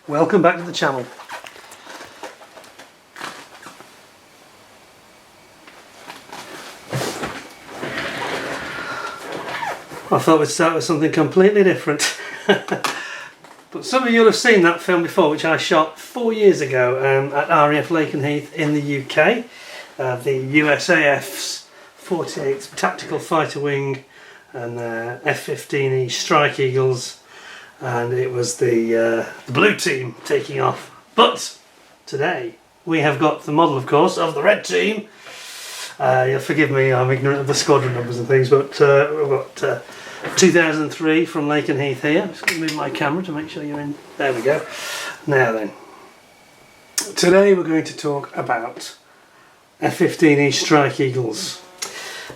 Welcome back to the channel. I thought we'd start with something completely different. But some of you will have seen that film before, which I shot 4 years ago at RAF Lakenheath in the UK. The USAF's 48th Tactical Fighter Wing and F-15 Strike Eagles, and it was the blue team taking off. But today we have got the model, of course, of the red team. You'll forgive me, I'm ignorant of the squadron numbers and things, but we've got 2003 from Lakenheath here. I'm just going to move my camera to make sure you're in. There we go. Now then, today we're going to talk about F-15 Strike Eagles.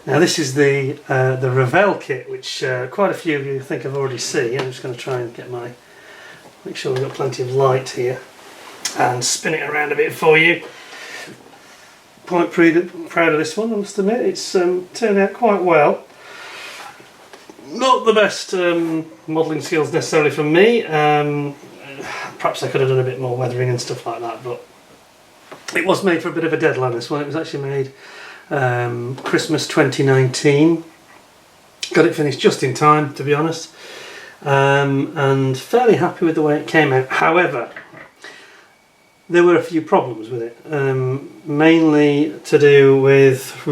Now this is the Revell kit, which quite a few of you think I've already seen. I'm just going to try and make sure we've got plenty of light here and spin it around a bit for you. Quite proud of this one, I must admit. It's turned out quite well. Not the best modelling skills necessarily from me. Perhaps I could have done a bit more weathering and stuff like that, but it was made for a bit of a deadline, this one. It was actually made Christmas 2019. Got it finished just in time, to be honest, and fairly happy with the way it came out. However, there were a few problems with it, mainly to do with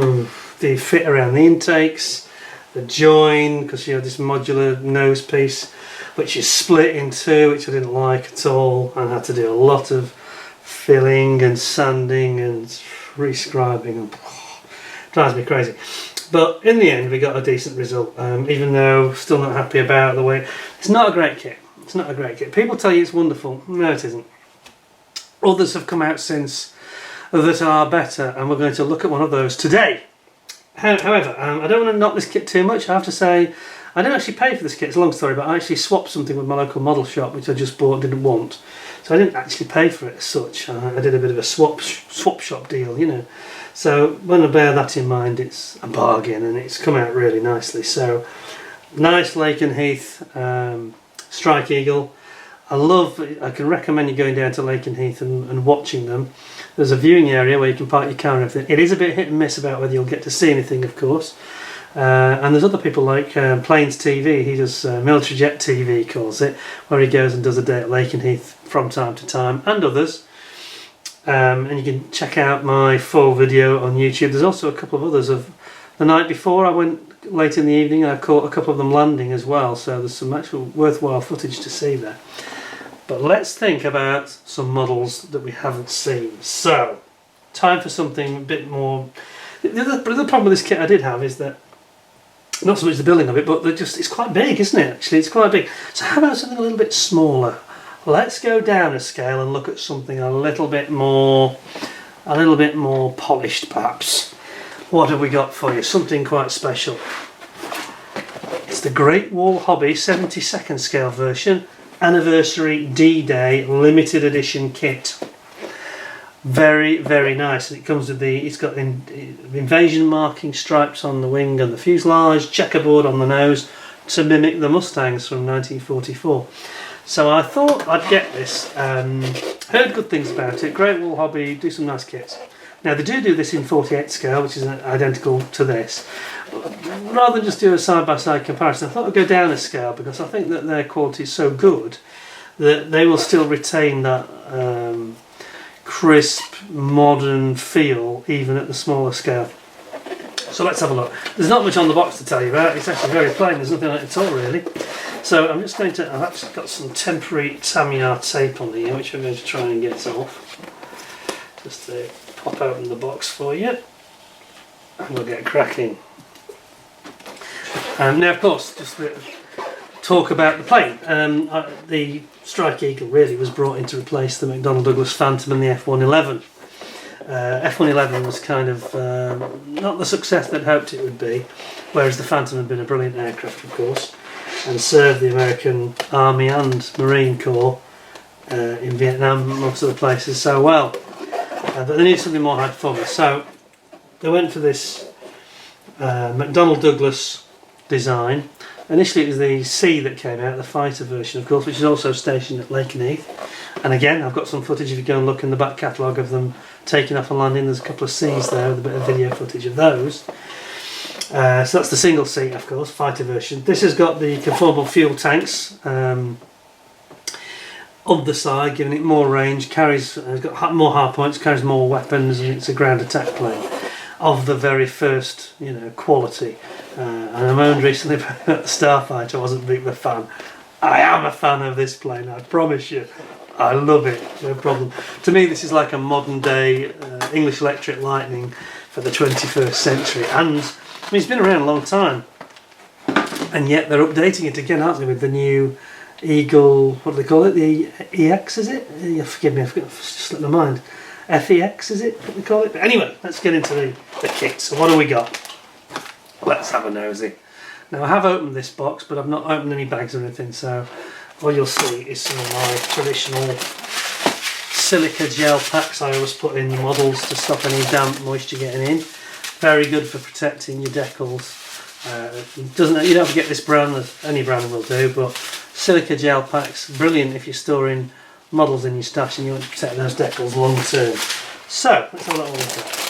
the fit around the intakes, the join, because you have this modular nose piece which is split in two, which I didn't like at all, and had to do a lot of filling and sanding and rescribing, and drives me crazy. But in the end we got a decent result, even though still not happy about the way. It's not a great kit. It's not a great kit. People tell you it's wonderful. No, it isn't. Others have come out since that are better, and we're going to look at one of those today. However, I don't want to knock this kit too much. I have to say, I didn't actually pay for this kit. It's a long story, but I actually swapped something with my local model shop, which I just bought, didn't want. So I didn't actually pay for it as such. I did a bit of a swap shop deal, you know. So when I bear that in mind, it's a bargain, and it's come out really nicely. Nice Lakenheath Strike Eagle. I can recommend you going down to Lakenheath and watching them. There's a viewing area where you can park your car and everything. It is a bit hit and miss about whether you'll get to see anything, of course. And there's other people like Planes TV. He does Military Jet TV, he calls it, where he goes and does a day at Lakenheath from time to time, and others. And you can check out my full video on YouTube. There's also a couple of others of the night before. I went late in the evening and I caught a couple of them landing as well, so there's some actual worthwhile footage to see there. But let's think about some models that we haven't seen. So, time for something a bit more. The other problem with this kit I did have is that, not so much the building of it, but it's quite big, isn't it? Actually, it's quite big. So how about something a little bit smaller? Let's go down a scale and look at something a little bit more polished, perhaps. What have we got for you? Something quite special. It's the Great Wall Hobby 72nd scale version, Anniversary D-Day limited edition kit. Very, very nice. And it comes with it's got invasion marking stripes on the wing and the fuselage, checkerboard on the nose to mimic the Mustangs from 1944. So I thought I'd get this. Heard good things about it. Great Wall Hobby do some nice kits. Now they do this in 48 scale, which is identical to this. Rather than just do a side-by-side comparison, I thought I'd go down a scale because I think that their quality is so good that they will still retain that crisp, modern feel even at the smaller scale. So let's have a look. There's not much on the box to tell you about. It's actually very plain. There's nothing on it at all, really. So I'm just I've actually got some temporary Tamiya tape on here, which I'm going to try and get off. Just to pop open the box for you, and we'll get cracking. Now, of course, just to talk about the plane. The Strike Eagle really was brought in to replace the McDonnell Douglas Phantom and the F-111. F-111 was kind of not the success they'd hoped it would be, whereas the Phantom had been a brilliant aircraft, of course, and served the American Army and Marine Corps in Vietnam and most other places so well. But they needed something more high performance, so they went for this McDonnell Douglas design, Initially it was the C that came out, the fighter version of course, which is also stationed at Lakenheath. And again, I've got some footage if you go and look in the back catalogue of them taking off and landing. There's a couple of C's there with a bit of video footage of those. So that's the single seat, of course, fighter version. This has got the conformable fuel tanks on the side, giving it more range, has got more hard points, carries more weapons, and it's a ground attack plane of the very first, quality. And I moaned recently about the Starfighter. I wasn't a big fan. I am a fan of this plane, I promise you. I love it, no problem. To me, this is like a modern day English Electric Lightning for the 21st century. And it's been around a long time. And yet they're updating it again, aren't they, with the new Eagle, what do they call it? The EX, is it? Forgive me, I've slipped my mind. FEX, is it? What they call it? But anyway, let's get into the kit. So what do we got? Let's have a nosy. Now I have opened this box, but I've not opened any bags or anything, so all you'll see is some of my traditional silica gel packs I always put in the models to stop any damp moisture getting in. Very good for protecting your decals. You don't have to get this brand, any brand will do, but silica gel packs, brilliant if you're storing models in your stash and you want to protect those decals long term. So let's have a little look at that.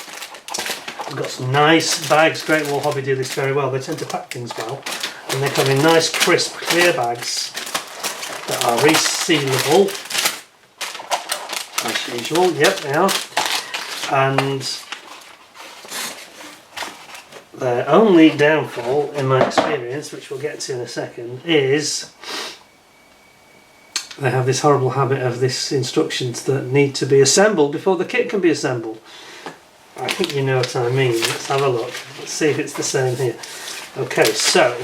We've got some nice bags. Great Wall Hobby do this very well. They tend to pack things well, and they come in nice, crisp, clear bags that are resealable, as usual. Yep, they are. And their only downfall, in my experience, which we'll get to in a second, is they have this horrible habit of this instructions that need to be assembled before the kit can be assembled. I think you know what I mean. Let's have a look. Let's see if it's the same here. Okay, so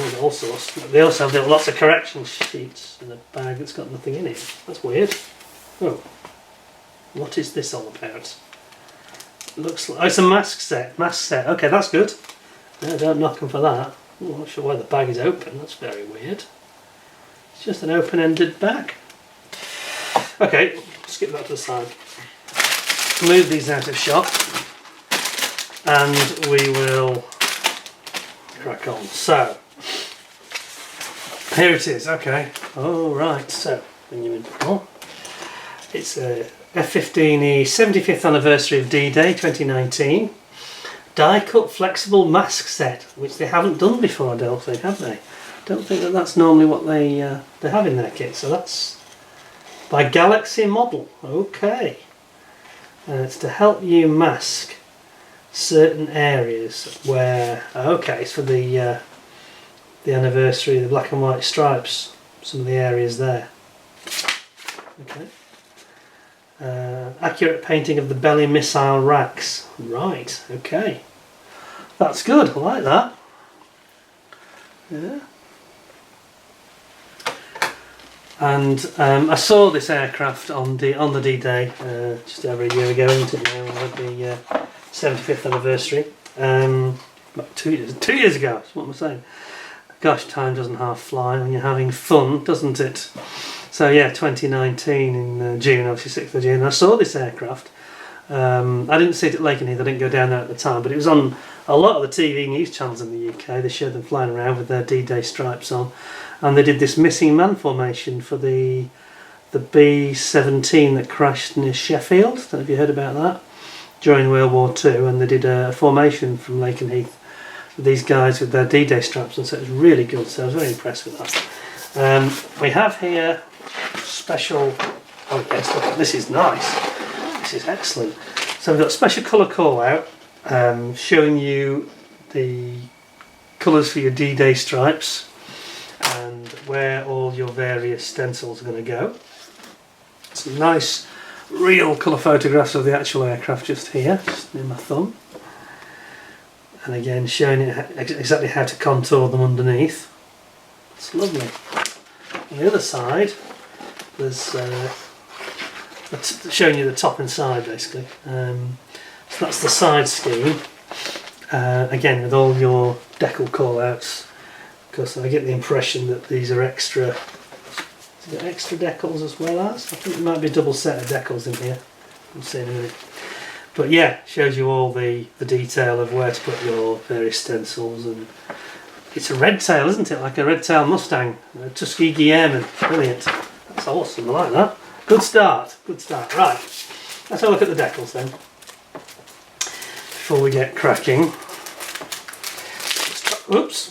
they also have lots of correction sheets in a bag that's got nothing in it. That's weird. Oh, what is this all about? Looks like it's a mask set. Okay, that's good. No, don't knock them for that. I'm not sure why the bag is open. That's very weird. It's just an open-ended bag. Okay, skip that to the side. Move these out of shot, and we will crack on. So here it is. Okay. All right. So when you're in, it's a F-15 75th anniversary of D-Day 2019 die-cut flexible mask set, which they haven't done before. I don't think, have they? Don't think that that's normally what they have in their kit. So that's by Galaxy Model. Okay. It's to help you mask certain areas where, okay, it's for the anniversary, the black and white stripes, some of the areas there. Okay. Accurate painting of the belly missile racks. Right, okay. That's good, I like that. Yeah. And I saw this aircraft on the D-Day just over a year ago, isn't it now, with the 75th anniversary. About 2 years ago, that's what I'm saying. Gosh, time doesn't half fly when you're having fun, doesn't it? So yeah, 2019 in June, obviously 6th of June, I saw this aircraft. I didn't see it at Lakenheath, I didn't go down there at the time, but it was on a lot of the TV news channels in the UK. They showed them flying around with their D-Day stripes on, and they did this missing man formation for the B-17 that crashed near Sheffield. I don't know if you heard about that, during World War II, and they did a formation from Lakenheath with these guys with their D-Day stripes on, so it was really good, so I was very impressed with that. We have here special, oh yes, look, this is nice, this is excellent. So we've got special colour call out showing you the colours for your D-Day stripes and where all your various stencils are going to go. Some nice real colour photographs of the actual aircraft just here, just near my thumb. And again showing it exactly how to contour them underneath. It's lovely. On the other side there's showing you the top and side basically. So that's the side scheme. Again with all your decal call outs, because I get the impression that these are extra. Is it extra decals as well as? I think there might be a double set of decals in here. We'll see in a minute. But yeah, shows you all the detail of where to put your various stencils and It's a red tail, isn't it? Like a red tail Mustang, a Tuskegee Airman. Brilliant. That's awesome. I like that. Good start. Good start. Right. Let's have a look at the decals then. Before we get cracking. Oops.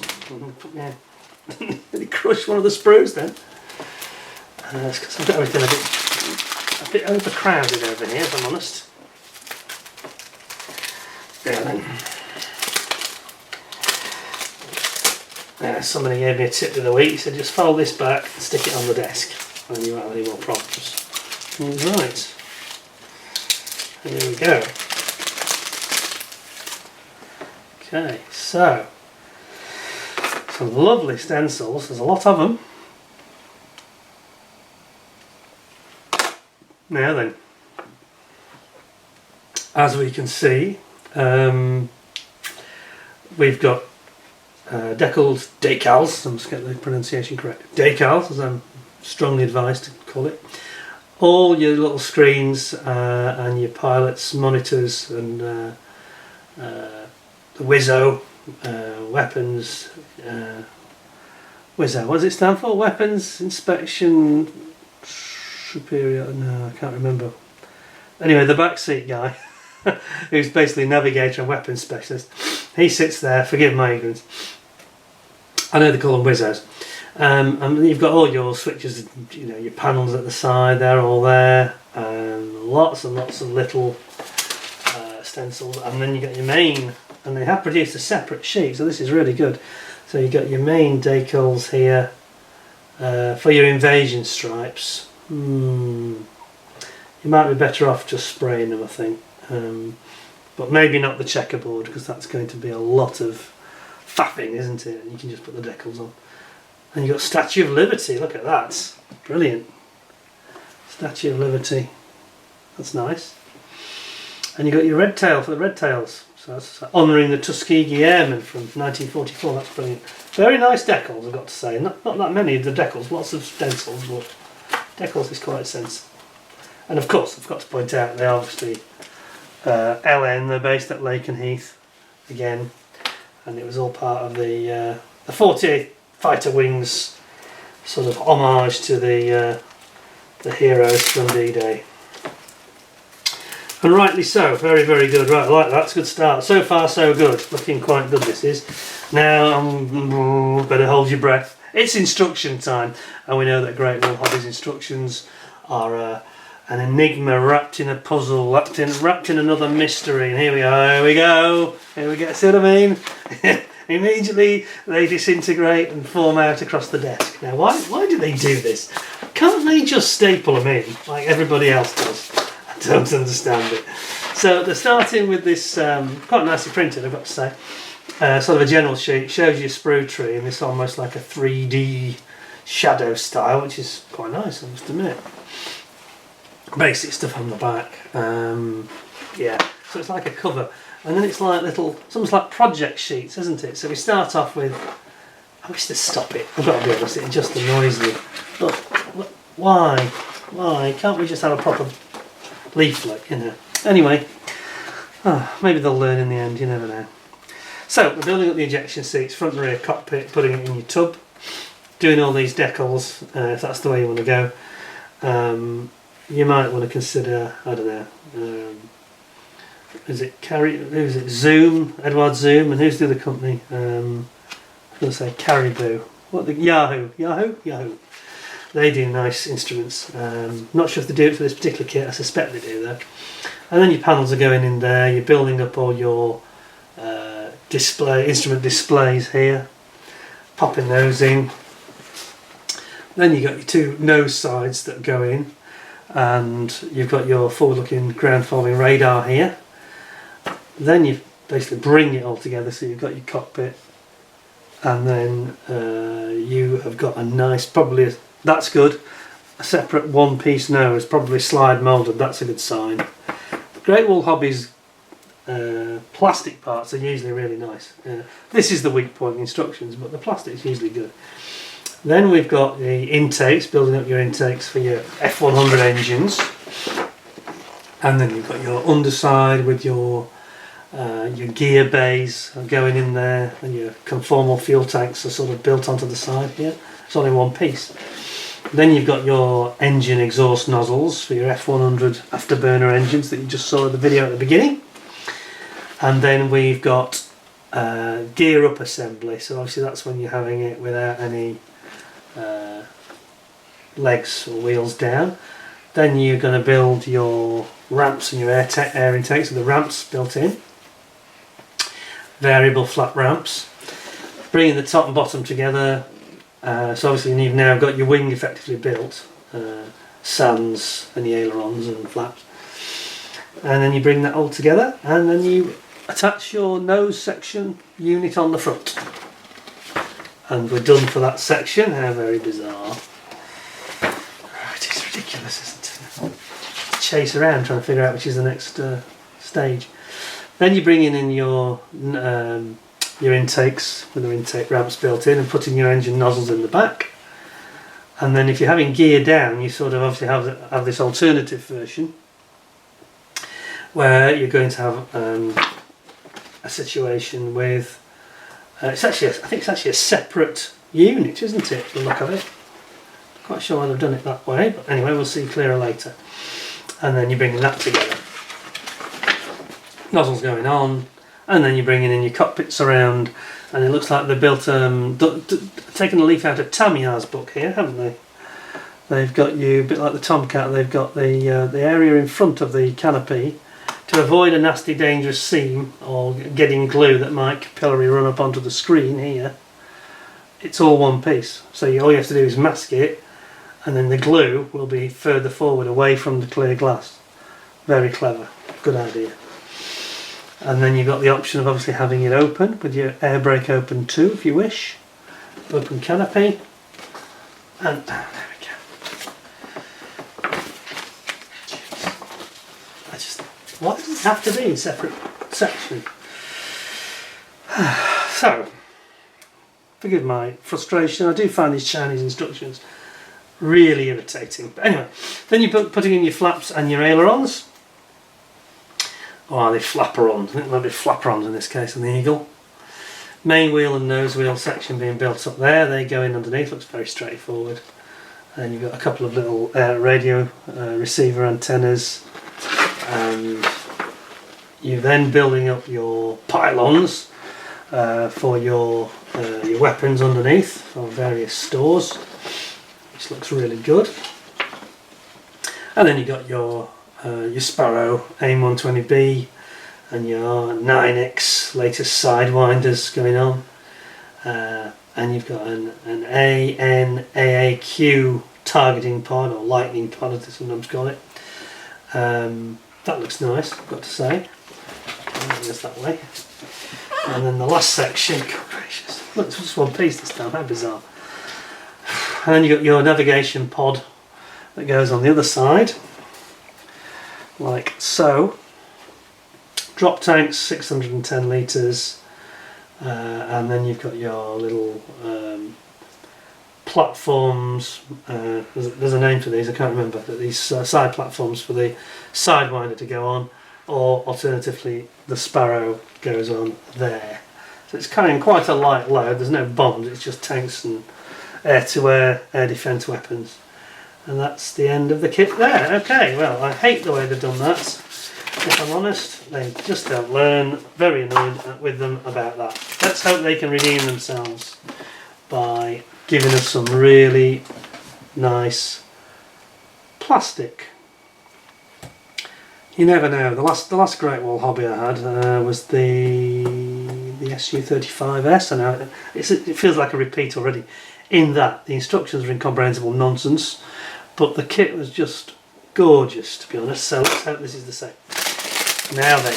Nearly crushed one of the sprues then. It's because I've got everything a bit overcrowded over here, if I'm honest. There then. Somebody gave me a tip of the week. He said just fold this back and stick it on the desk and you won't have any more problems. Right. Here we go. Okay, so some lovely stencils. There's a lot of them. Now then, as we can see, we've got decals, I'm just getting the pronunciation correct, decals as I'm strongly advised to call it, all your little screens and your pilots, monitors and the WISO, weapons, WISO, what does it stand for? Weapons Inspection Superior, no I can't remember. Anyway, the backseat guy, who's basically navigator and weapons specialist, he sits there, forgive my ignorance, I know they call them WISOs, and you've got all your switches, you know, your panels at the side, they're all there, and lots and lots of little stencils, and then you got your main, and they have produced a separate sheet, so this is really good. So you've got your main decals here for your invasion stripes. You might be better off just spraying them, I think, but maybe not the checkerboard, because that's going to be a lot of faffing, isn't it? And you can just put the decals on. And you've got Statue of Liberty, look at that, brilliant. Statue of Liberty, that's nice. And you've got your red tail for the red tails, so that's honouring the Tuskegee Airmen from 1944, that's brilliant. Very nice decals, I've got to say, not that many of the decals, lots of stencils, but decals is quite sensible. And of course, I've got to point out, they obviously LN, they're based at Lakenheath again, and it was all part of the 48th Fighter Wings sort of homage to the heroes from D-Day. And rightly so, very, very good. Right, I like that, that's a good start. So far, so good. Looking quite good, this is. Now, better hold your breath. It's instruction time, and we know that Great Wool Hobbies instructions are an enigma wrapped in a puzzle, wrapped in another mystery. And here we go, here we go, see what I mean? Immediately they disintegrate and form out across the desk. Now why do they do this? Can't they just staple them in like everybody else does? I don't understand it. So they're starting with this, quite nicely printed, I've got to say, sort of a general sheet, shows you a sprue tree in this almost like a 3D shadow style, which is quite nice, I must admit. Basic stuff on the back, yeah, so it's like a cover, and then it's like little, it's almost like project sheets, isn't it? So we start off with, I wish to stop it, I've got to be honest, it just annoys me. Look, why can't we just have a proper leaflet, you know? Anyway, maybe they'll learn in the end, you never know. So we're building up the ejection seats, front and rear cockpit, putting it in your tub, doing all these decals, if that's the way you want to go. You might want to consider, I don't know, is it Zoom, Edward Zoom, and who's the other company? I'm going to say Caribou. What, the Yahoo? They do nice instruments. Not sure if they do it for this particular kit, I suspect they do though. And then your panels are going in there, you're building up all your instrument displays here, popping those in. Then you've got your two nose sides that go in, and you've got your forward-looking ground-following radar here. Then you basically bring it all together, so you've got your cockpit, and then you have got a nice, probably that's good, a separate one-piece nose, probably slide moulded, that's a good sign. Great Wool Hobbies plastic parts are usually really nice. This is the weak point in the instructions, but the plastic is usually good. Then we've got the intakes, building up your intakes for your F100 engines, and then you've got your underside with your Your gear bays are going in there, and your conformal fuel tanks are sort of built onto the side here. It's all in one piece. Then you've got your engine exhaust nozzles for your F100 afterburner engines that you just saw in the video at the beginning. And then we've got gear up assembly, so obviously that's when you're having it without any legs or wheels down. Then you're going to build your ramps and your air intakes, so the ramps built in. Variable flap ramps. Bringing the top and bottom together, so obviously you've now got your wing effectively built, sands and the ailerons and flaps. And then you bring that all together, and then you attach your nose section unit on the front. And we're done for that section. How very bizarre. It is ridiculous, isn't it? Chase around trying to figure out which is the next stage. Then you're bringing in your intakes with the intake ramps built in and putting your engine nozzles in the back. And then if you're having gear down, you sort of obviously have this alternative version where you're going to have a situation with I think it's actually a separate unit, isn't it, the look of it? Not quite sure why they've done it that way, but anyway, we'll see clearer later. And then you're bringing that together. Nozzles going on, and then you're bringing in your cockpit surround, and it looks like they've built taken a leaf out of Tamiya's book here, haven't they? They've got you a bit like the Tomcat. They've got the area in front of the canopy to avoid a nasty, dangerous seam or getting glue that might capillary run up onto the screen here. It's all one piece, so all you have to do is mask it, and then the glue will be further forward away from the clear glass. Very clever, good idea. And then you've got the option of obviously having it open with your air brake open too, if you wish. Open canopy, and there we go. Why does it have to be in separate sections? So, forgive my frustration. I do find these Chinese instructions really irritating. But anyway, then you're putting in your flaps and your ailerons. Or are they flapperons? I think they might be flapperons in this case on the Eagle. Main wheel and nose wheel section being built up there. They go in underneath. Looks very straightforward. And you've got a couple of little radio receiver antennas. And you're then building up your pylons for your weapons underneath for various stores, which looks really good. And then you've got your Sparrow AIM 120B and your 9X latest sidewinders going on, and you've got an AAQ targeting pod, or lightning pod as they sometimes call it. That looks nice, I've got to say. It goes that way. And then the last section, God gracious, look, it's just one piece this time, how bizarre. And then you've got your navigation pod that goes on the other side, like so. Drop tanks, 610 litres, and then you've got your little platforms. There's a name for these, I can't remember, but these side platforms for the sidewinder to go on, or alternatively the Sparrow goes on there. So it's carrying quite a light load. There's no bombs, it's just tanks and air-to-air air defence weapons. And that's the end of the kit there. Okay, well, I hate the way they've done that. If I'm honest, they just don't learn. Very annoyed with them about that. Let's hope they can redeem themselves by giving us some really nice plastic. You never know. The last Great Wall hobby I had was the SU-35S, and it feels like a repeat already. In that the instructions are incomprehensible nonsense, but the kit was just gorgeous, to be honest. So let's hope this is the same. Now then,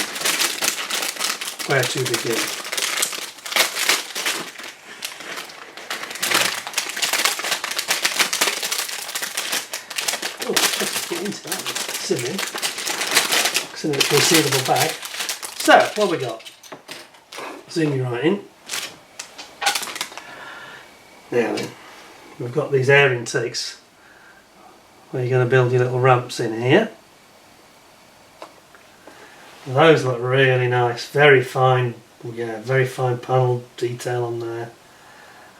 where to begin? Oh, just get into that. Silly. It's in a resealable bag. So, what have we got? Zoom you right in. Now then, we've got these air intakes where you're going to build your little ramps in here. Those look really nice, very fine, yeah, very fine panel detail on there.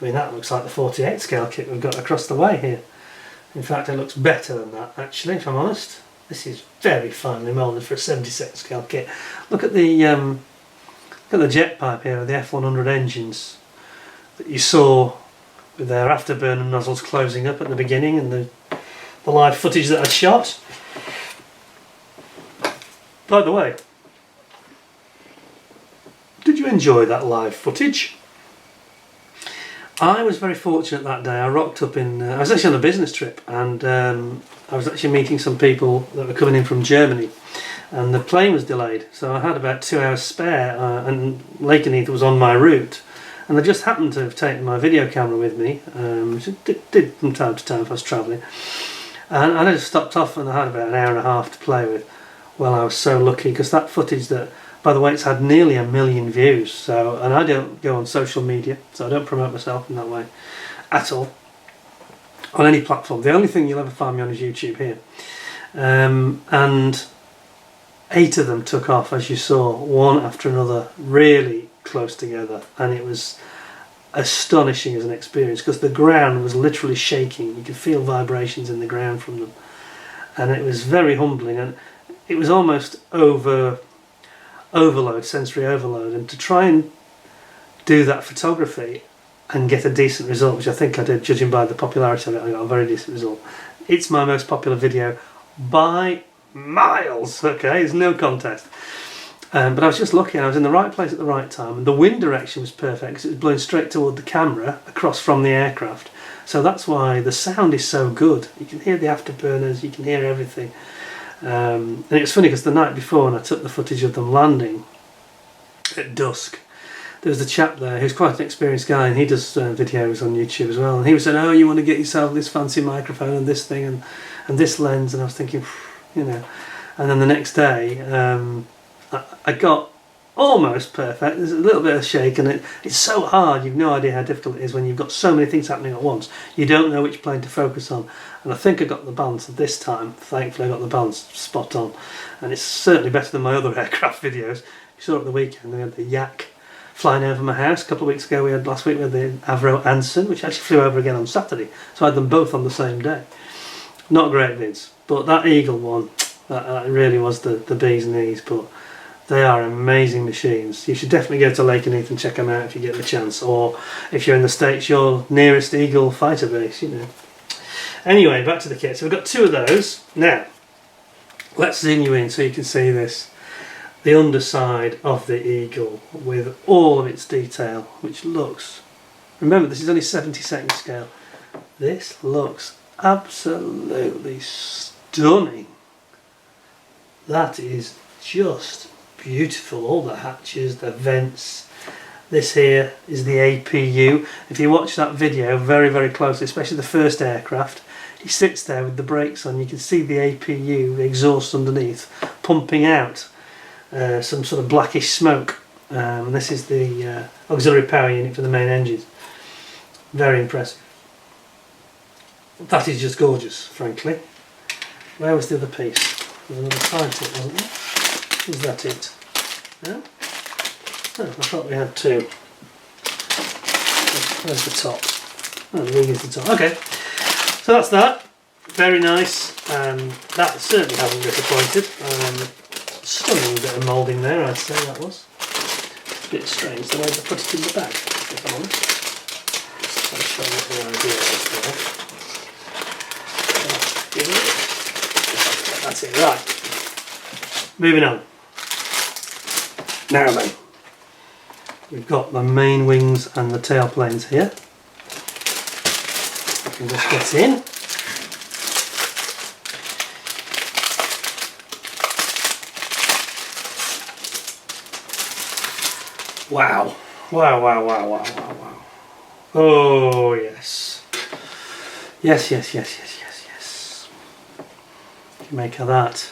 I mean, that looks like the 48 scale kit we've got across the way here. In fact, it looks better than that actually, if I'm honest. This is very finely moulded for a 72nd scale kit. Look at the jet pipe here of the F100 engines that you saw with their afterburner nozzles closing up at the beginning, and the live footage that I shot. By the way, did you enjoy that live footage? I was very fortunate that day. I rocked up I was actually on a business trip, and I was actually meeting some people that were coming in from Germany, and the plane was delayed, so I had about 2 hours spare, and Lakenheath was on my route, and I just happened to have taken my video camera with me, which I did from time to time if I was travelling, and I just stopped off, and I had about an hour and a half to play with. Well, I was so lucky, because that footage that, by the way, it's had nearly 1 million views, so, and I don't go on social media, so I don't promote myself in that way at all, on any platform. The only thing you'll ever find me on is YouTube here. And 8 of them took off, as you saw, one after another, really close together, and it was astonishing as an experience, because the ground was literally shaking. You could feel vibrations in the ground from them, and it was very humbling, and it was almost overload, sensory overload, and to try and do that photography and get a decent result, which I think I did, judging by the popularity of it, I got a very decent result. It's my most popular video by miles, okay, there's no contest. But I was just lucky, I was in the right place at the right time, and the wind direction was perfect because it was blowing straight toward the camera across from the aircraft, so that's why the sound is so good. You can hear the afterburners, you can hear everything. And it was funny because the night before, when I took the footage of them landing at dusk, there was a chap there who's quite an experienced guy, and he does videos on YouTube as well, and he was saying, oh, you want to get yourself this fancy microphone and this thing and this lens, and I was thinking, you know. And then the next day I got almost perfect. There's a little bit of shake, and it's so hard. You've no idea how difficult it is when you've got so many things happening at once. You don't know which plane to focus on, and I think I got the balance this time. Thankfully I got the balance spot on, and it's certainly better than my other aircraft videos. You saw at the weekend we had the Yak flying over my house. A couple of weeks ago last week we had the Avro Anson, which actually flew over again on Saturday, so I had them both on the same day. Not great vids, but that Eagle one, that really was the bee's knees. But they are amazing machines. You should definitely go to Lakenheath and check them out if you get the chance, or if you're in the States, your nearest Eagle fighter base, you know. Anyway, back to the kit. So we've got 2 of those. Now, let's zoom you in so you can see this. The underside of the Eagle with all of its detail, which looks, remember this is only 72nd scale, this looks absolutely stunning. That is just beautiful. All the hatches, the vents. This here is the APU. If you watch that video very, very closely, especially the first aircraft, he sits there with the brakes on. You can see the APU, the exhaust underneath, pumping out some sort of blackish smoke. And this is the auxiliary power unit for the main engines. Very impressive. That is just gorgeous, frankly. Where was the other piece? There was another side to it, wasn't there? Is that it? No? Oh, I thought we had 2. Where's the top? Oh, the wing is the top. Okay, so that's that. Very nice. That certainly hasn't disappointed. Stunning bit of moulding there, I'd say that was. It's a bit strange the way they put it in the back, if I'm honest. I'll show you what the idea is there. That's it, right. Moving on. Now then, we've got the main wings and the tail planes here. I can just get in. Wow. Wow, wow, wow, wow, wow, wow. Oh, yes. Yes, yes, yes, yes, yes, yes. What do you make of that?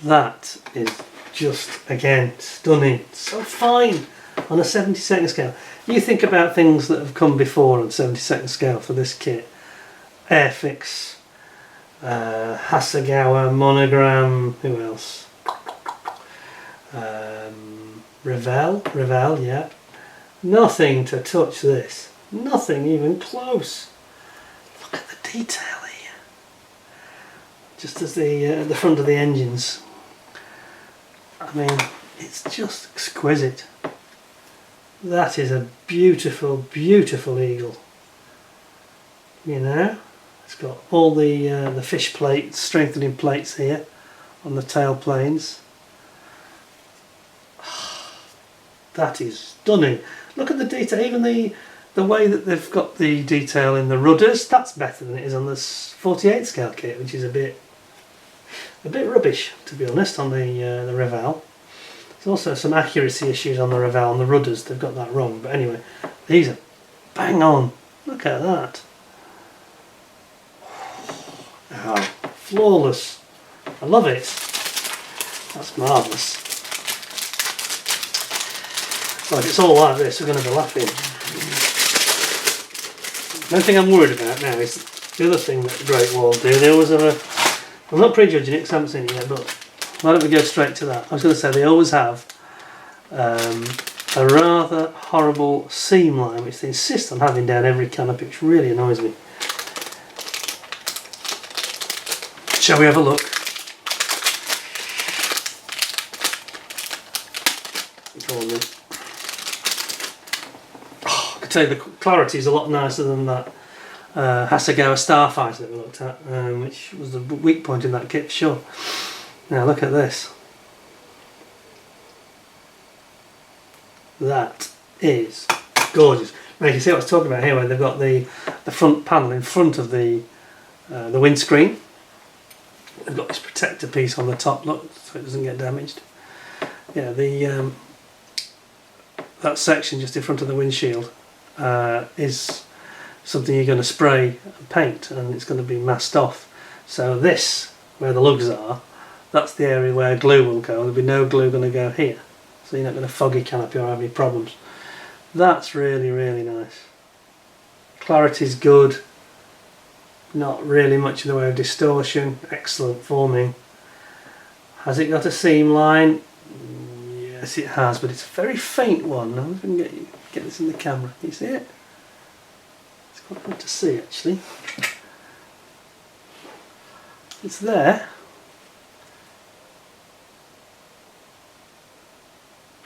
That is just, again, stunning. So fine on a 72nd scale. You think about things that have come before on 72nd scale for this kit. Airfix, Hasegawa, Monogram, who else? Revell, yeah. Nothing to touch this. Nothing even close. Look at the detail here. Just as the front of the engines. I mean, it's just exquisite. That is a beautiful, beautiful Eagle. You know, it's got all the fish plates, strengthening plates here on the tail planes. That is stunning. Look at the detail, even the way that they've got the detail in the rudders. That's better than it is on the 48 scale kit, which is a bit rubbish, to be honest, on the Revell. There's also some accuracy issues on the Revell, on the rudders. They've got that wrong, but anyway, these are bang on. Look at that. Oh, flawless. I love it. That's marvellous. Well, if it's all like this, we're going to be laughing. The only thing I'm worried about now is the other thing that Great Wall do. They always have a... I'm not prejudging it because I haven't seen it yet, but why don't we go straight to that? I was going to say they always have a rather horrible seam line which they insist on having down every canopy, which really annoys me. Shall we have a look? Go on then. Oh, I can tell you the clarity is a lot nicer than that Hasegawa Starfighter that we looked at, which was the weak point in that kit for sure. Now look at this. That is gorgeous. Now you can see what I was talking about here, where they've got the front panel in front of the windscreen. They've got this protector piece on the top, look, so it doesn't get damaged. Yeah, that section just in front of the windshield is something you're going to spray and paint, and it's going to be masked off. So this, where the lugs are, that's the area where glue will go. There'll be no glue going to go here, so you're not going to fog your canopy or have any problems. That's really, really nice. Clarity's good. Not really much in the way of distortion. Excellent forming. Has it got a seam line? Yes, it has, but it's a very faint one. I'm going to get this in the camera. Can you see it? It's quite good to see, actually. It's there.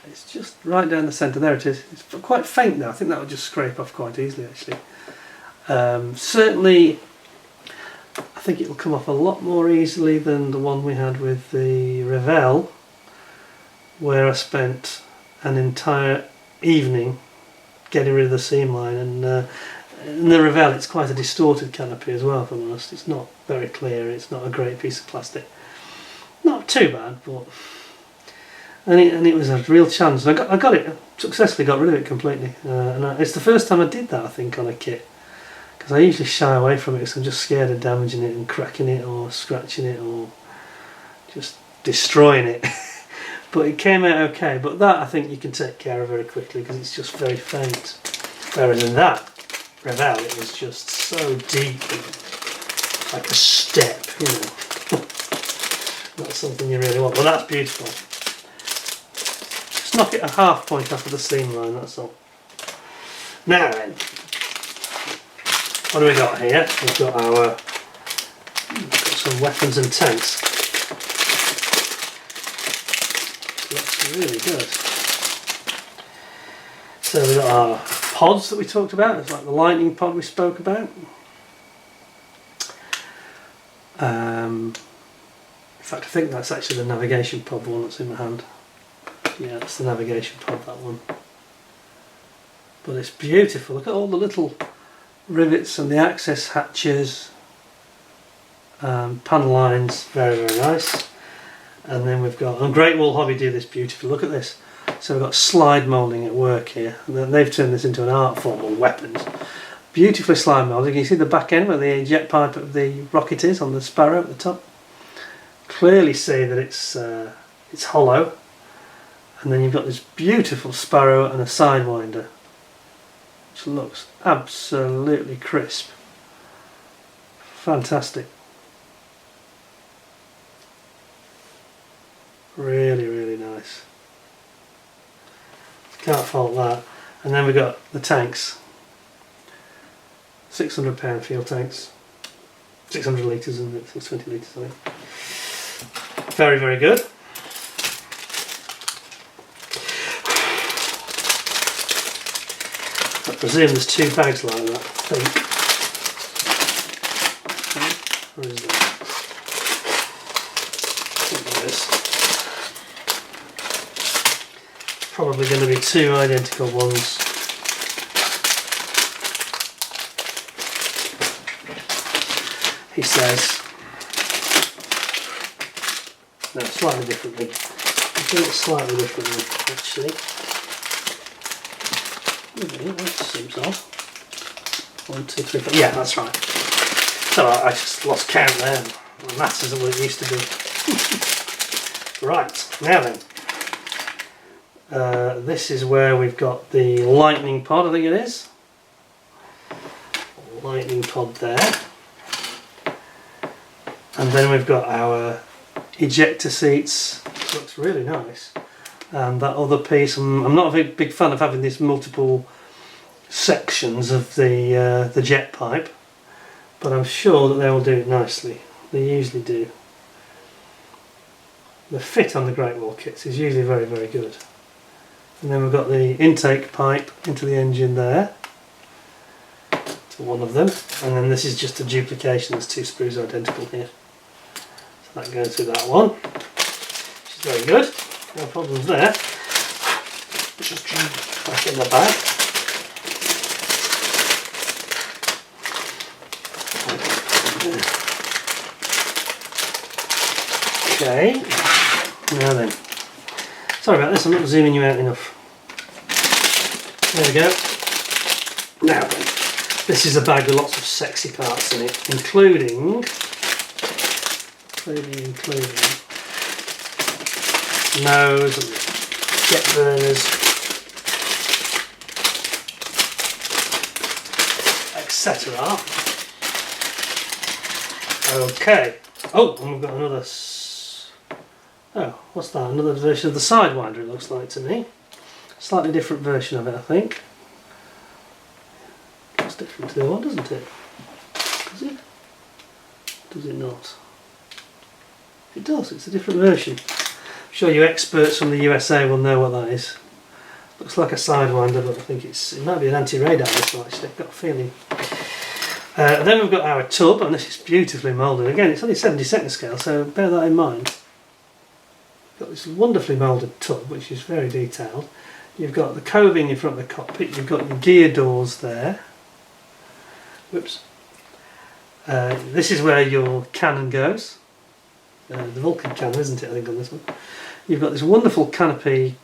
It's just right down the centre. There it is. It's quite faint now. I think that will just scrape off quite easily, actually. Certainly, I think it will come off a lot more easily than the one we had with the Revell, where I spent an entire evening getting rid of the seam line. And in the Revell, it's quite a distorted canopy as well, if I'm honest. It's not very clear. It's not a great piece of plastic. Not too bad, but... And it was a real challenge. I got it, successfully got rid of it completely. And it's the first time I did that, I think, on a kit. Because I usually shy away from it because I'm just scared of damaging it and cracking it or scratching it or just destroying it. But it came out okay. But that I think you can take care of very quickly because it's just very faint. Whereas in that Revell, it was just so deep, like a step, you know. Not something you really want. Well, that's beautiful. Just knock it a half point off of the seam line, that's all. Now then, what do we got here? We've got some weapons and tanks. Looks really good. So we've got our pods that we talked about. It's like the lightning pod we spoke about. In fact, I think that's actually the navigation pod, the one that's in my hand. Yeah, that's the navigation pod, that one. But it's beautiful. Look at all the little rivets and the access hatches, panel lines, very, very nice. And then we've got, and Great Wall Hobby do this beautifully. Look at this. So we've got slide moulding at work here. And then they've turned this into an art form on weapons. Beautifully slide moulded. You can see the back end where the jet pipe of the rocket is on the Sparrow at the top. Clearly see that it's hollow. And then you've got this beautiful Sparrow and a Sidewinder, which looks absolutely crisp. Fantastic. Really, really nice. Can't fault that. And then we've got the tanks. £600 fuel tanks. 600 litres and 620 litres, I think. Very, very good. I presume there's 2 bags like that, I think. Where is that? I think there is. Probably going to be 2 identical ones. He says. No, slightly differently. I think it's slightly differently, actually. That seems odd. 1, 2, 3, 4. Yeah, that's right. So I just lost count there. The maths isn't what it used to be. Right, now then. This is where we've got the lightning pod, I think it is. Lightning pod there. And then we've got our ejector seats. Looks really nice. And that other piece, I'm not a big fan of having these multiple sections of the jet pipe, but I'm sure that they will do it nicely. They usually do. The fit on the Great Wall kits is usually very, very good. And then we've got the intake pipe into the engine there, to one of them, and then this is just a duplication. There's 2 screws identical here. So that goes through that one, which is very good. No problems there. Just back in the bag. Okay, now then. Sorry about this, I'm not zooming you out enough. There we go. Now then, this is a bag with lots of sexy parts in it, including nose and jet burners, etc. Okay. Oh, and we've got another. Oh, what's that? Another version of the Sidewinder, it looks like to me. Slightly different version of it, I think. It's different to the other one, doesn't it? Does it? Does it not? It does, it's a different version. I'm sure you experts from the USA will know what that is. Looks like a Sidewinder, but I think it might be an anti-radar missile actually, I've got a feeling. Then we've got our tub, and this is beautifully moulded. Again, it's only 72nd scale, so bear that in mind. Got this wonderfully moulded tub, which is very detailed. You've got the coving in front of the cockpit, you've got your gear doors there. Whoops. This is where your cannon goes. The Vulcan cannon, isn't it, I think, on this one. You've got this wonderful canopy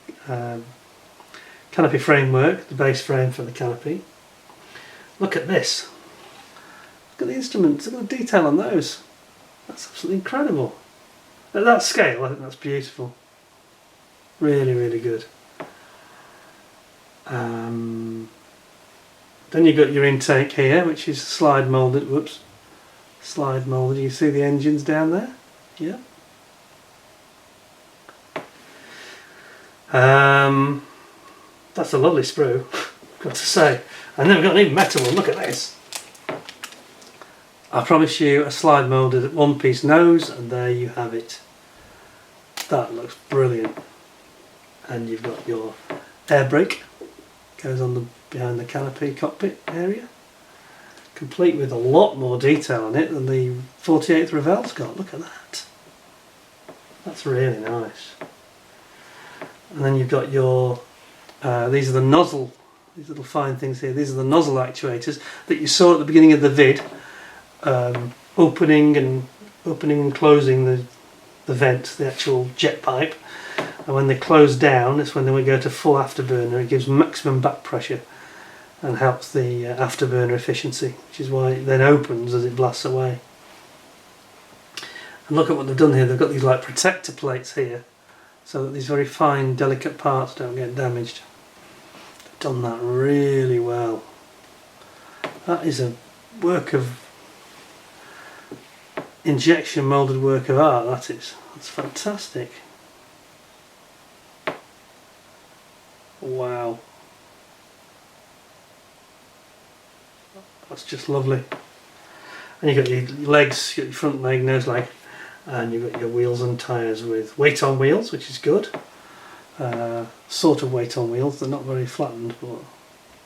framework, the base frame for the canopy. Look at this. Look at the instruments, look at the detail on those. That's absolutely incredible. At that scale, I think that's beautiful. Really, really good. Then you've got your intake here, which is slide moulded. Whoops. Slide moulded. You see the engines down there? Yeah. That's a lovely sprue, got to say. And then we've got an even metal one. Look at this. I promise you a slide moulded one-piece nose, and there you have it. That looks brilliant. And you've got your air brake, goes on behind the canopy cockpit area, complete with a lot more detail on it than the 48th Revel's got. Look at that. That's really nice. And then you've got your these are the nozzle, these little fine things here. These are the nozzle actuators that you saw at the beginning of the vid. Opening and closing the vent, the actual jet pipe, and when they close down, it's when they would go to full afterburner. It gives maximum back pressure and helps the afterburner efficiency, which is why it then opens as it blasts away. And look at what they've done here. They've got these like protector plates here, so that these very fine, delicate parts don't get damaged. They've done that really well. That is a work of injection moulded work of art, that is. That's fantastic. Wow. just lovely. And you've got your legs, you've got your front leg, nose leg, and you've got your wheels and tyres with weight on wheels, which is good. Sort of weight on wheels, they're not very flattened, but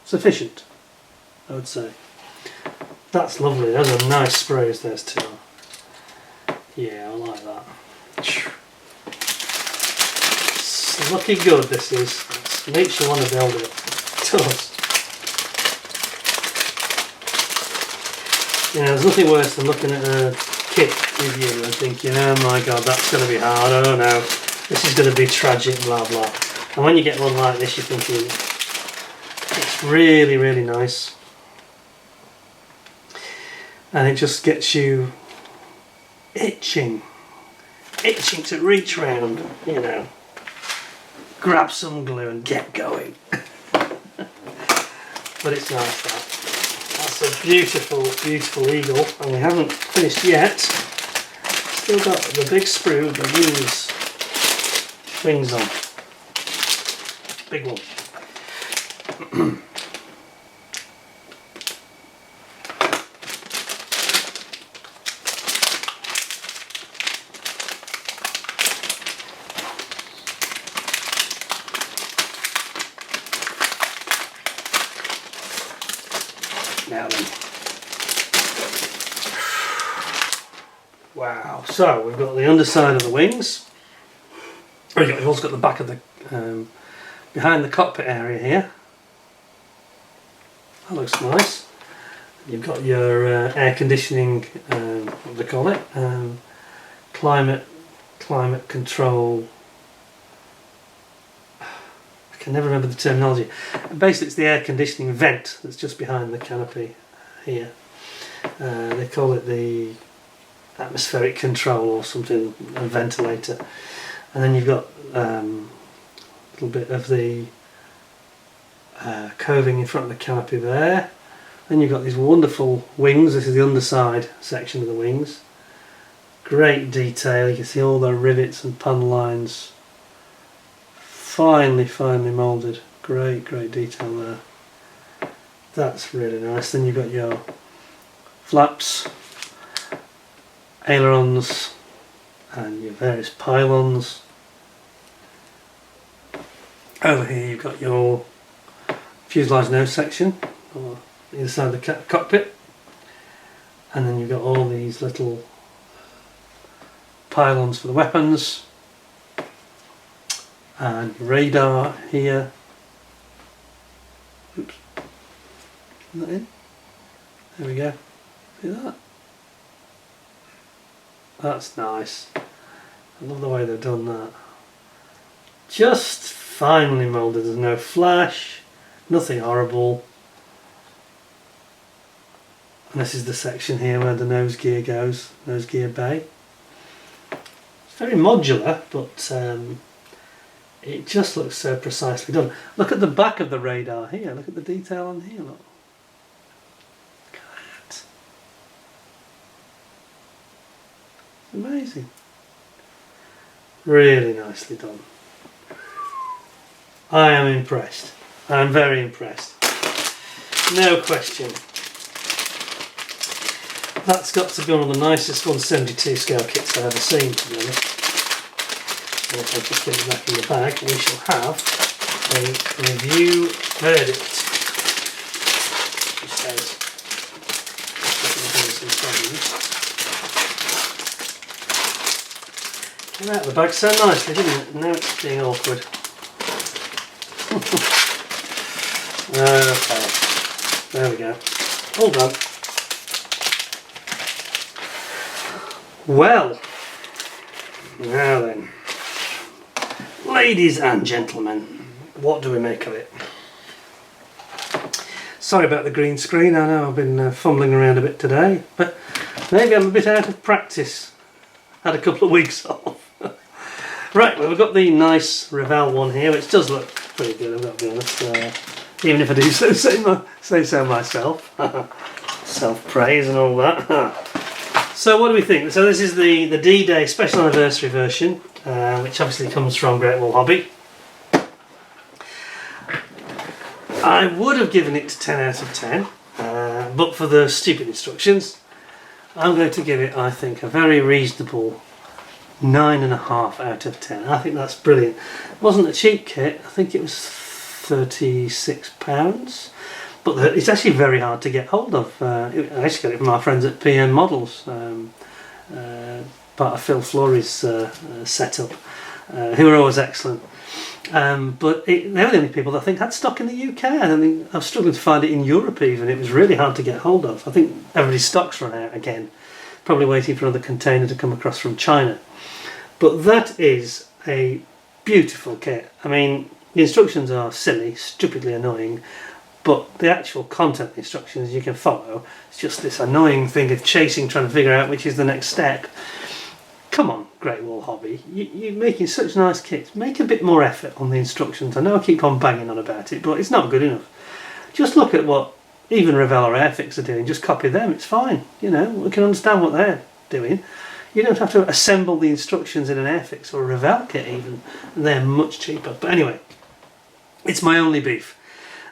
sufficient, I would say. That's lovely, those are nice sprays, those two. Yeah, I like that. It's looking good, this is. It makes you want to build it. It does. You know, there's nothing worse than looking at a kit review and thinking, oh my god, that's going to be hard, oh no, this is going to be tragic, blah blah. And when you get one like this, you're thinking, it's really, really nice. And it just gets you itching to reach round, you know, grab some glue and get going. But it's nice, that. That's a beautiful, beautiful Eagle, and we haven't finished yet. Still got the big sprue, the wings on. Big one. Now then. Wow, so we've got the underside of the wings. We've also got the back of the, behind the cockpit area here. That looks nice. You've got your air conditioning, what do they call it? Climate control. I can never remember the terminology. Basically it's the air conditioning vent that's just behind the canopy here. They call it the atmospheric control or something, a ventilator. And then you've got a little bit of the coving in front of the canopy there. Then you've got these wonderful wings. This is the underside section of the wings. Great detail, you can see all the rivets and panel lines. Finely moulded. Great detail there. That's really nice. Then you've got your flaps, ailerons, and your various pylons. Over here you've got your fuselage nose section, or either side of the cockpit, and then you've got all these little pylons for the weapons, and radar here. Oops, is that in? There we go. See that? That's nice. I love the way they've done that. Just finely moulded. There's no flash, nothing horrible. And this is the section here where the nose gear goes, nose gear bay. It's very modular, but it just looks so precisely done. Look at the back of the radar here, look at the detail on here, look. Look at that. It's amazing. Really nicely done. I am impressed. I'm very impressed. No question. That's got to be one of the nicest 172 scale kits I've ever seen, to be honest. And if I just get it back in the bag, we shall have a review verdict. Which says, came out of the bag so nicely, didn't it? Now it's being awkward. Okay, there we go. All done. Well, now then, ladies and gentlemen, what do we make of it? Sorry about the green screen, I know I've been fumbling around a bit today, but maybe I'm a bit out of practice. Had a couple of weeks off. Right, well, we've got the nice Revell one here, which does look pretty good, I've got to be honest, even if I do say so myself. Self-praise and all that. So what do we think? So this is the D-Day Special Anniversary version, which obviously comes from Great Wall Hobby. I would have given it 10 out of 10, But for the stupid instructions, I'm going to give it, I think, a very reasonable 9.5 out of 10. I think that's brilliant. It wasn't a cheap kit. I think it was £36, but it's actually very hard to get hold of. I actually got it from our friends at PM Models, part of Phil Flory's setup, who are always excellent. But they were the only people that I think had stock in the UK. I was struggling to find it in Europe even. It was really hard to get hold of. I think everybody's stock's run out again, probably waiting for another container to come across from China. But that is a beautiful kit. I mean, the instructions are silly, stupidly annoying, but the actual content of the instructions you can follow. It's just this annoying thing of chasing, trying to figure out which is the next step. Come on, Great Wall Hobby, you're making such nice kits. Make a bit more effort on the instructions. I know I keep on banging on about it, but it's not good enough. Just look at what even Revell or Airfix are doing. Just copy them, it's fine. You know, we can understand what they're doing. You don't have to assemble the instructions in an Airfix or a Revell kit even. They're much cheaper. But anyway, it's my only beef.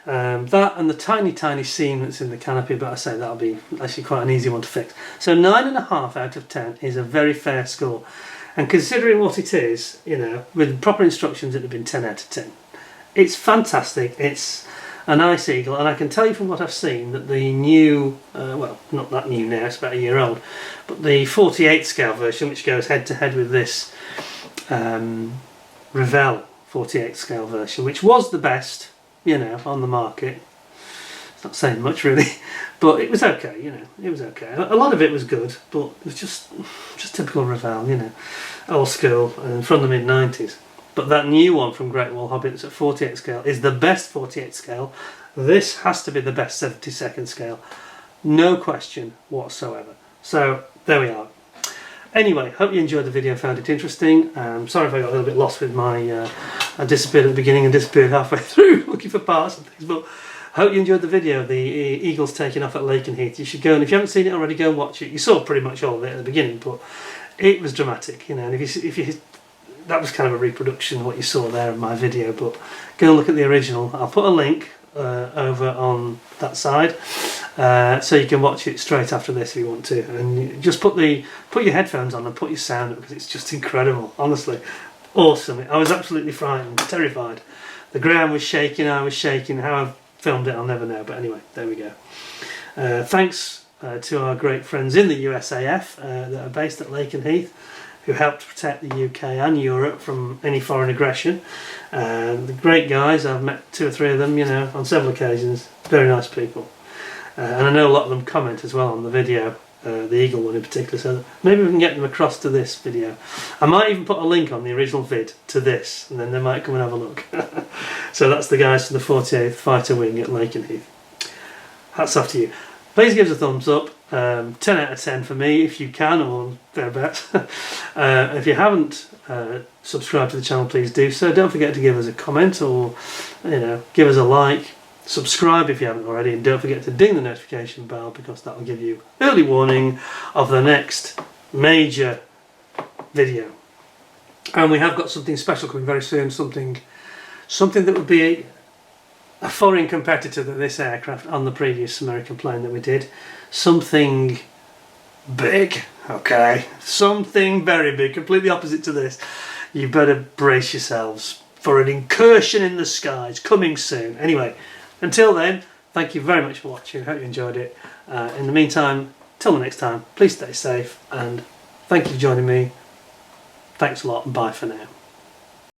That and the tiny seam that's in the canopy, but I say that'll be actually quite an easy one to fix. So 9.5 out of 10 is a very fair score, and considering what it is, you know, with proper instructions it'd have been 10 out of 10. It's fantastic. It's a nice eagle, and I can tell you from what I've seen that the new, well, not that new now, it's about a year old, but the 48 scale version, which goes head to head with this Revell 48 scale version, which was the best, you know, on the market. It's not saying much really, but it was okay, you know, it was okay. A lot of it was good, but it was just typical Revell, you know, old school and from the mid-90s. But that new one from Great Wall Hobby that's at 48 scale is the best 48 scale. This has to be the best 72nd scale, no question whatsoever. So there we are. Anyway, hope you enjoyed the video and found it interesting. Sorry if I got a little bit lost with my... I disappeared at the beginning and disappeared halfway through looking for parts and things, but I hope you enjoyed the video. The eagle's taking off at Lakenheath. You should go, and if you haven't seen it already, go and watch it. You saw pretty much all of it at the beginning, but it was dramatic, you know, and if you that was kind of a reproduction of what you saw there in my video, but go and look at the original. I'll put a link over on that side, so you can watch it straight after this if you want to, and just put your headphones on and put your sound up, because it's just incredible, honestly. Awesome. I was absolutely frightened, terrified. The ground was shaking, I was shaking. How I filmed it I'll never know, but anyway, there we go. Thanks to our great friends in the USAF that are based at Lakenheath, who helped protect the UK and Europe from any foreign aggression. The great guys, I've met 2 or 3 of them, you know, on several occasions. Very nice people. And I know a lot of them comment as well on the video, the eagle one in particular, so maybe we can get them across to this video. I might even put a link on the original vid to this, and then they might come and have a look. So that's the guys from the 48th Fighter Wing at Lakenheath. Hats off to you. Please give us a thumbs up. 10 out of 10 for me if you can, or thereabouts. If you haven't subscribed to the channel, please do so. Don't forget to give us a comment, or you know, give us a like. Subscribe if you haven't already, and don't forget to ding the notification bell, because that will give you early warning of the next major video. And we have got something special coming very soon, something that would be a foreign competitor to this aircraft on the previous American plane that we did. Something big, okay? Something very big, completely opposite to this. You better brace yourselves for an incursion in the skies coming soon. Anyway, until then, thank you very much for watching. Hope you enjoyed it. In the meantime, till the next time, please stay safe, and thank you for joining me. Thanks a lot, and bye for now.